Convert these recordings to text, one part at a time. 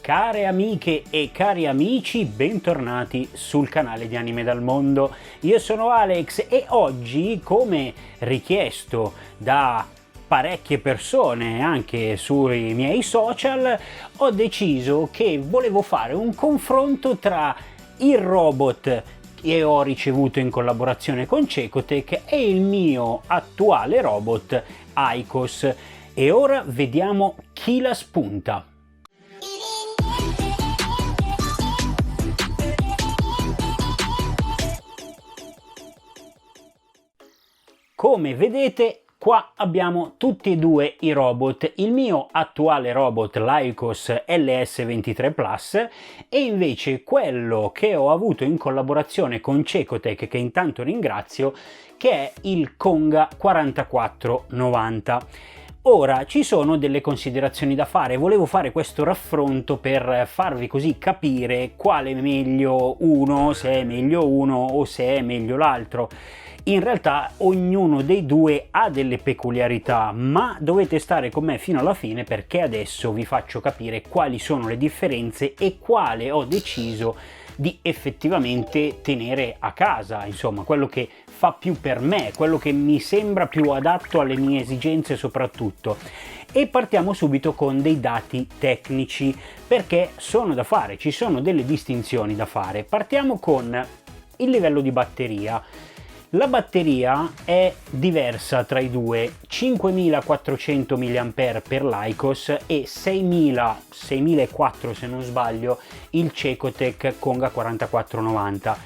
Care amiche e cari amici, bentornati sul canale di Anime dal Mondo. Io sono Alex e oggi, come richiesto da parecchie persone anche sui miei social, ho deciso che volevo fare un confronto tra il robot che ho ricevuto in collaborazione con Cecotech e il mio attuale robot Aicos. E ora vediamo chi la spunta. Come vedete, qua abbiamo tutti e due i robot, il mio attuale robot l'Aicos LS23 Plus e invece quello che ho avuto in collaborazione con Cecotech, che intanto ringrazio, che è il Konga 4490. Ora ci sono delle considerazioni da fare, volevo fare questo raffronto per farvi così capire quale è meglio uno, se è meglio uno o se è meglio l'altro. In realtà ognuno dei due ha delle peculiarità, ma dovete stare con me fino alla fine perché adesso vi faccio capire quali sono le differenze e quale ho deciso di effettivamente tenere a casa, insomma quello che fa più per me, quello che mi sembra più adatto alle mie esigenze soprattutto. E partiamo subito con dei dati tecnici perché sono da fare, ci sono delle distinzioni da fare. Partiamo con il livello di batteria. La batteria è diversa tra i due, 5400 mAh per l'Aicos e 6400 se non sbaglio il Cecotech Konga 4490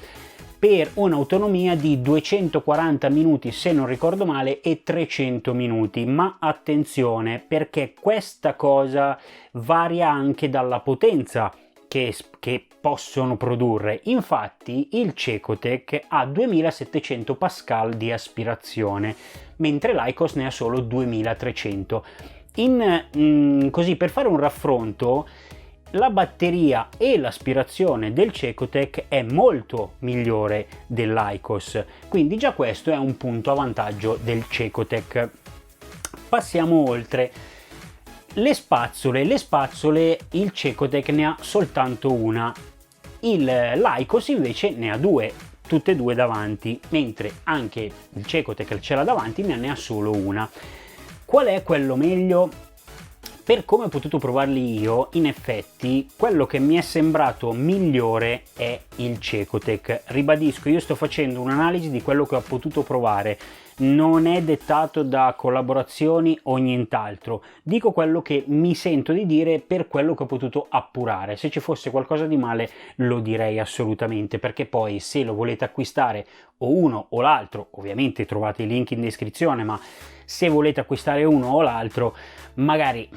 per un'autonomia di 240 minuti se non ricordo male e 300 minuti, ma attenzione perché questa cosa varia anche dalla potenza che possono produrre. Infatti il Cecotech ha 2700 pascal di aspirazione mentre l'Aicos ne ha solo 2300. Così per fare un raffronto, la batteria e l'aspirazione del Cecotech è molto migliore dell'Aicos, quindi già questo è un punto a vantaggio del Cecotech. Passiamo oltre. Le spazzole, il Cecotech ne ha soltanto una, l'Aicos invece ne ha due, tutte e due davanti, mentre anche il Cecotech ce l'ha davanti ne ha solo una. Qual è quello meglio? Per come ho potuto provarli io, in effetti quello che mi è sembrato migliore è il Cecotech. Ribadisco, io sto facendo un'analisi di quello che ho potuto provare, non è dettato da collaborazioni o nient'altro, dico quello che mi sento di dire per quello che ho potuto appurare. Se ci fosse qualcosa di male lo direi assolutamente, perché poi se lo volete acquistare o uno o l'altro, ovviamente trovate i link in descrizione, ma se volete acquistare uno o l'altro magari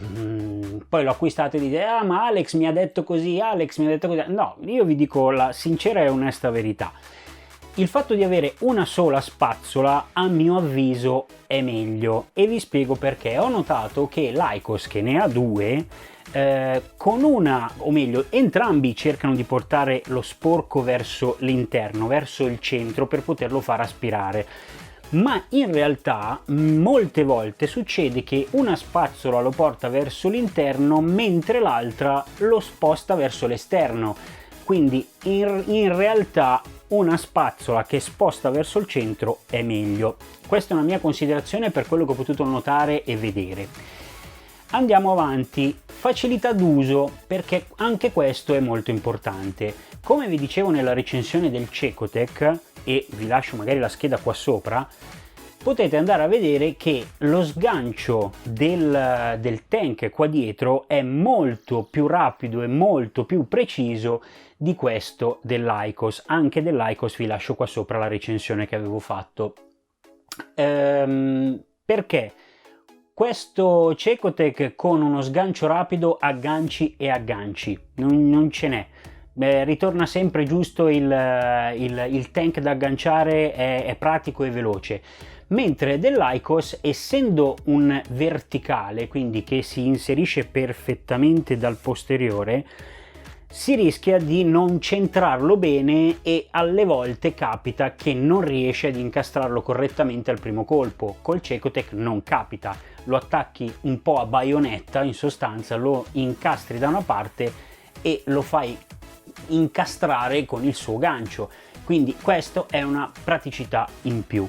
poi lo acquistate e dite ah ma Alex mi ha detto così, Alex mi ha detto così. No, io vi dico la sincera e onesta verità. Il fatto di avere una sola spazzola a mio avviso è meglio e vi spiego perché. Ho notato che l'Aicos, che ne ha due, con una, o meglio entrambi cercano di portare lo sporco verso l'interno, verso il centro per poterlo far aspirare, ma in realtà molte volte succede che una spazzola lo porta verso l'interno mentre l'altra lo sposta verso l'esterno, quindi in realtà una spazzola che sposta verso il centro è meglio. Questa è una mia considerazione per quello che ho potuto notare e vedere. Andiamo avanti. Facilità d'uso, perché anche questo è molto importante. Come vi dicevo nella recensione del Cecotech, e vi lascio magari la scheda qua sopra, potete andare a vedere che lo sgancio del tank qua dietro è molto più rapido e molto più preciso di questo dell'Aicos. Anche dell'Aicos vi lascio qua sopra la recensione che avevo fatto. Perché questo Cecotech con uno sgancio rapido agganci e agganci, non ce n'è. Ritorna sempre giusto il tank da agganciare, è pratico e veloce, mentre dell'Aicos, essendo un verticale, quindi che si inserisce perfettamente dal posteriore, si rischia di non centrarlo bene e alle volte capita che non riesce ad incastrarlo correttamente al primo colpo. Col Cecotech non capita, lo attacchi un po' a baionetta, in sostanza lo incastri da una parte e lo fai incastrare con il suo gancio, quindi questo è una praticità in più.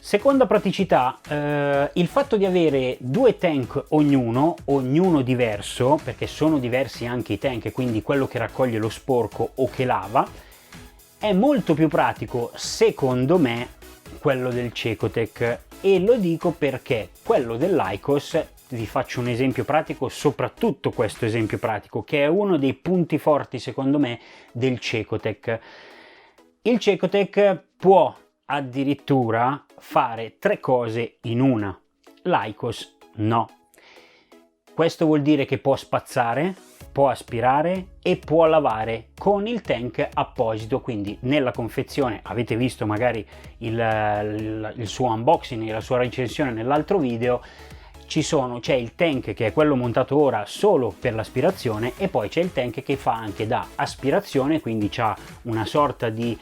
Seconda praticità, il fatto di avere due tank ognuno diverso, perché sono diversi anche i tank, quindi quello che raccoglie lo sporco o che lava, è molto più pratico secondo me quello del Cecotec, e lo dico perché quello dell'Aikos, vi faccio un esempio pratico, soprattutto questo esempio pratico, che è uno dei punti forti secondo me del Cecotec. Il Cecotec può addirittura fare 3 cose in una, l'Aikos no. Questo vuol dire che può spazzare, può aspirare e può lavare con il tank apposito, quindi nella confezione avete visto magari il suo unboxing e la sua recensione nell'altro video. C'è il tank che è quello montato ora solo per l'aspirazione, e poi c'è il tank che fa anche da aspirazione, quindi c'ha una sorta di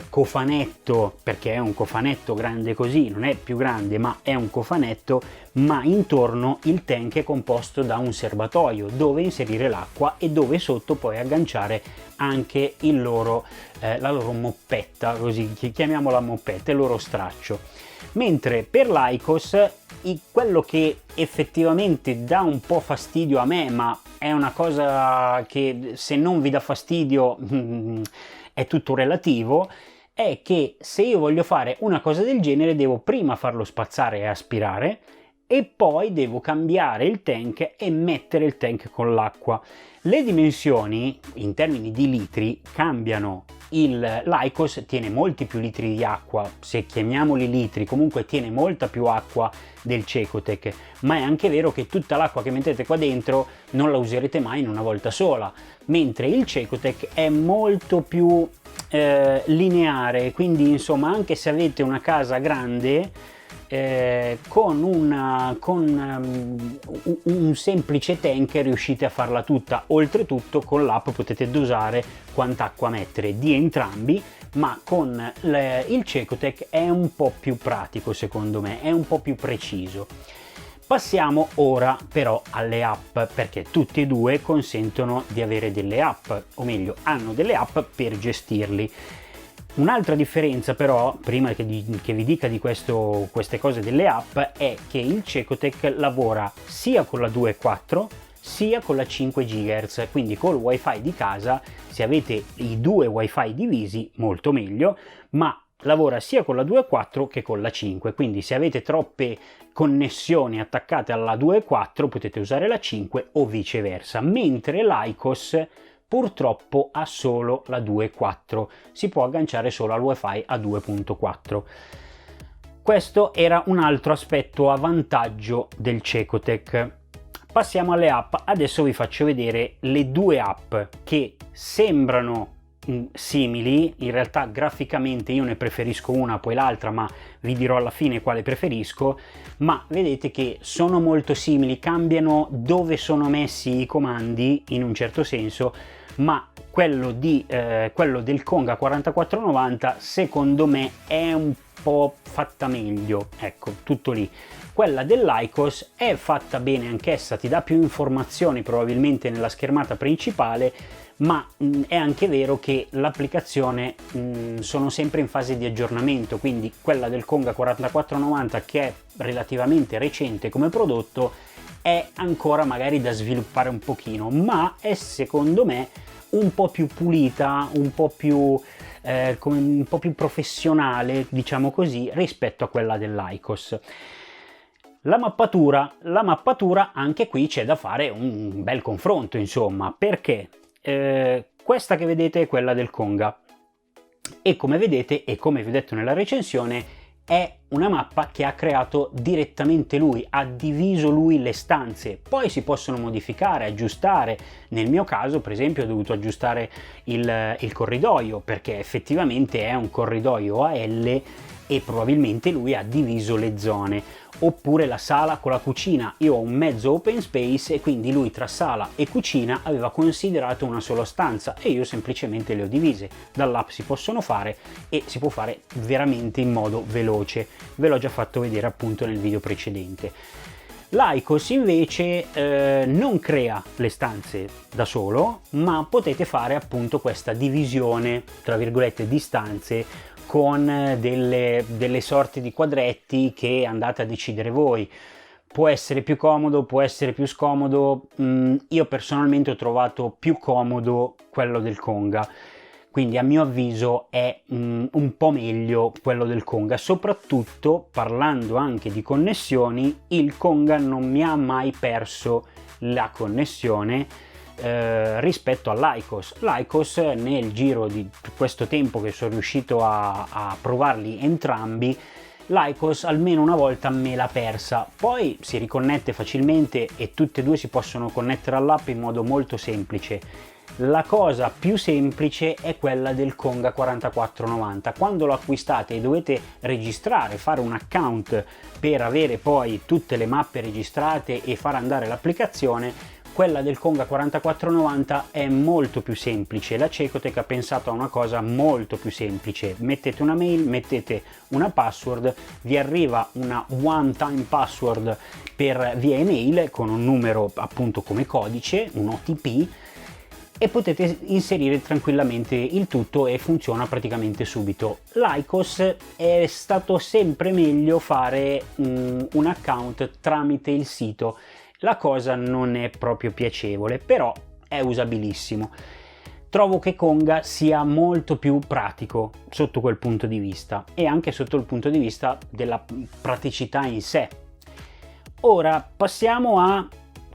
cofanetto, perché è un cofanetto grande così, non è più grande ma è un cofanetto, ma intorno il tank è composto da un serbatoio dove inserire l'acqua e dove sotto poi agganciare anche la loro moppetta, così chiamiamola moppetta, il loro straccio. Mentre per l'Aikos quello che effettivamente dà un po' fastidio a me, ma è una cosa che se non vi dà fastidio è tutto relativo, è che se io voglio fare una cosa del genere devo prima farlo spazzare e aspirare e poi devo cambiare il tank e mettere il tank con l'acqua. Le dimensioni in termini di litri cambiano. L'Aikos tiene molti più litri di acqua, se chiamiamoli litri, comunque tiene molta più acqua del Cecotec, ma è anche vero che tutta l'acqua che mettete qua dentro non la userete mai in una volta sola, mentre il Cecotec è molto più lineare, quindi insomma anche se avete una casa grande, con un semplice tank riuscite a farla tutta. Oltretutto con l'app potete dosare quant'acqua mettere di entrambi, ma con il Cecotec è un po' più pratico, secondo me è un po' più preciso. Passiamo ora però alle app, perché tutti e due consentono di avere delle app, o meglio hanno delle app per gestirli. Un'altra differenza però, prima che vi dica di queste cose delle app, è che il Cecotec lavora sia con la 2.4 sia con la 5 GHz, quindi col wifi di casa, se avete i due wifi divisi molto meglio, ma lavora sia con la 2.4 che con la 5, quindi se avete troppe connessioni attaccate alla 2.4 potete usare la 5 o viceversa, mentre l'Aikos purtroppo ha solo la 2.4, si può agganciare solo al wifi a 2.4. Questo era un altro aspetto a vantaggio del Cecotec. Passiamo alle app. Adesso vi faccio vedere le due app che sembrano simili, in realtà graficamente io ne preferisco una poi l'altra, ma vi dirò alla fine quale preferisco, ma vedete che sono molto simili, cambiano dove sono messi i comandi in un certo senso, ma quello del Konga 4490 secondo me è un po' fatta meglio, ecco, tutto lì. Quella dell'Aikos è fatta bene anch'essa, ti dà più informazioni probabilmente nella schermata principale, ma è anche vero che l'applicazione sono sempre in fase di aggiornamento, quindi quella del Konga 4490, che è relativamente recente come prodotto, è ancora magari da sviluppare un pochino, ma è secondo me un po' più pulita, un po' più professionale, diciamo così, rispetto a quella dell'Aikos. La mappatura anche qui c'è da fare un bel confronto, insomma, perché questa che vedete è quella del Konga e come vedete, e come vi ho detto nella recensione, è una mappa che ha creato direttamente lui, ha diviso lui le stanze, poi si possono modificare, aggiustare. Nel mio caso per esempio ho dovuto aggiustare il corridoio, perché effettivamente è un corridoio a L e probabilmente lui ha diviso le zone. Oppure la sala con la cucina, io ho un mezzo open space e quindi lui tra sala e cucina aveva considerato una sola stanza e io semplicemente le ho divise. Dall'app si possono fare e si può fare veramente in modo veloce, ve l'ho già fatto vedere appunto nel video precedente. L'Aicos invece non crea le stanze da solo, ma potete fare appunto questa divisione tra virgolette di stanze con delle sorte di quadretti che andate a decidere voi. Può essere più comodo, può essere più scomodo. Io personalmente ho trovato più comodo quello del Konga, quindi a mio avviso è un po' meglio quello del Konga. Soprattutto, parlando anche di connessioni, il Konga non mi ha mai perso la connessione rispetto all'Aicos. L'Aicos, nel giro di questo tempo che sono riuscito a provarli entrambi, l'Aicos almeno una volta me l'ha persa. Poi si riconnette facilmente e tutte e due si possono connettere all'app in modo molto semplice. La cosa più semplice è quella del Konga 4490. Quando lo acquistate e dovete registrare, fare un account per avere poi tutte le mappe registrate e far andare l'applicazione, quella del Konga 4490 è molto più semplice. La Cecotech ha pensato a una cosa molto più semplice: mettete una mail, mettete una password, vi arriva una one time password per via email con un numero appunto come codice, un OTP, e potete inserire tranquillamente il tutto e funziona praticamente subito. L'Aicos è stato sempre meglio fare un account tramite il sito. La cosa non è proprio piacevole, però è usabilissimo. Trovo che Konga sia molto più pratico sotto quel punto di vista e anche sotto il punto di vista della praticità in sé. Ora passiamo a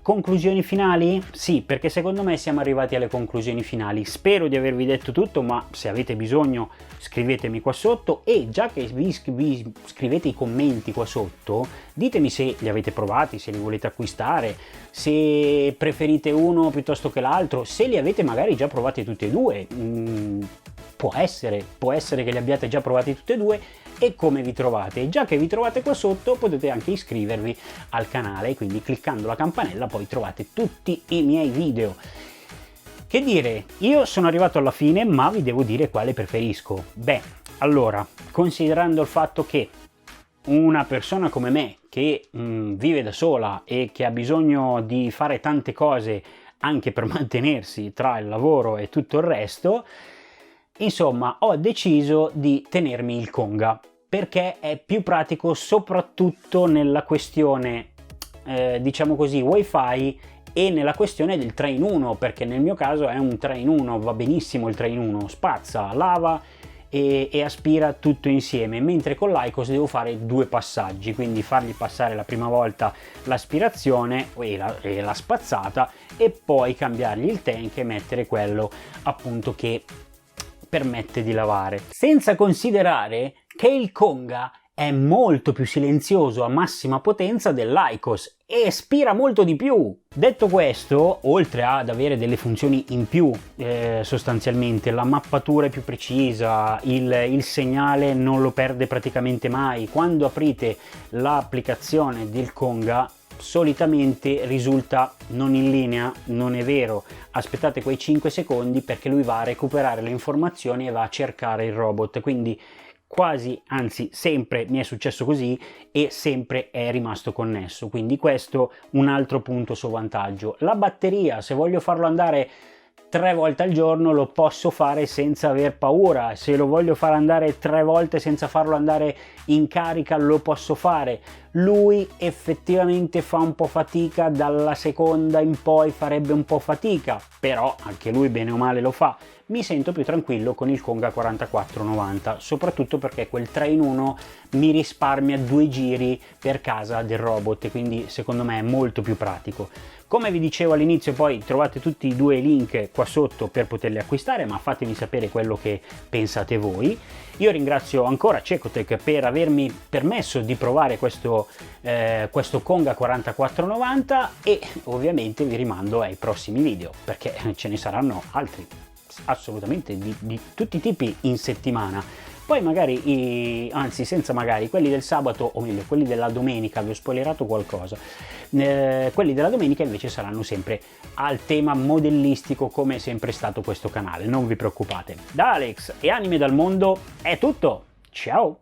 conclusioni finali? Sì, perché secondo me siamo arrivati alle conclusioni finali. Spero di avervi detto tutto, ma se avete bisogno scrivetemi qua sotto, e già che vi scrivete i commenti qua sotto, ditemi se li avete provati, se li volete acquistare, se preferite uno piuttosto che l'altro, se li avete magari già provati tutti e due. Può essere che li abbiate già provati tutti e due, e come vi trovate. E già che vi trovate qua sotto potete anche iscrivervi al canale, quindi cliccando la campanella poi trovate tutti i miei video. Che dire, io sono arrivato alla fine, ma vi devo dire quale preferisco. Beh, allora, considerando il fatto che una persona come me che vive da sola e che ha bisogno di fare tante cose anche per mantenersi tra il lavoro e tutto il resto, insomma, ho deciso di tenermi il Konga perché è più pratico, soprattutto nella questione diciamo così wifi, e nella questione del 3 in 1, perché nel mio caso è un 3 in 1, va benissimo il 3 in 1, spazza, lava e aspira tutto insieme, mentre con l'Aicos devo fare due passaggi, quindi fargli passare la prima volta l'aspirazione e la spazzata e poi cambiargli il tank e mettere quello appunto che permette di lavare, senza considerare che il Konga è molto più silenzioso a massima potenza dell'Aicos e aspira molto di più. Detto questo, oltre ad avere delle funzioni in più, sostanzialmente la mappatura è più precisa, il segnale non lo perde praticamente mai. Quando aprite l'applicazione del Konga solitamente risulta non in linea, non è vero, aspettate quei 5 secondi perché lui va a recuperare le informazioni e va a cercare il robot, quindi quasi, anzi sempre mi è successo così e sempre è rimasto connesso, quindi questo un altro punto a suo vantaggio. La batteria, se voglio farlo andare 3 volte al giorno lo posso fare senza aver paura, se lo voglio far andare 3 volte senza farlo andare in carica lo posso fare. Lui effettivamente fa un po' fatica, dalla seconda in poi farebbe un po' fatica, però anche lui bene o male lo fa. Mi sento più tranquillo con il Konga 4490, soprattutto perché quel 3 in 1 mi risparmia 2 giri per casa del robot, quindi secondo me è molto più pratico. Come vi dicevo all'inizio, poi trovate tutti i due link qua sotto per poterli acquistare, ma fatemi sapere quello che pensate voi. Io ringrazio ancora Cecotech per avermi permesso di provare questo Konga 4490 e ovviamente vi rimando ai prossimi video perché ce ne saranno altri assolutamente di tutti i tipi in settimana. Poi magari, anzi senza magari, quelli del sabato, o meglio quelli della domenica, vi ho spoilerato qualcosa, quelli della domenica invece saranno sempre al tema modellistico come è sempre stato questo canale, non vi preoccupate. Da Alex e Anime dal Mondo è tutto, ciao!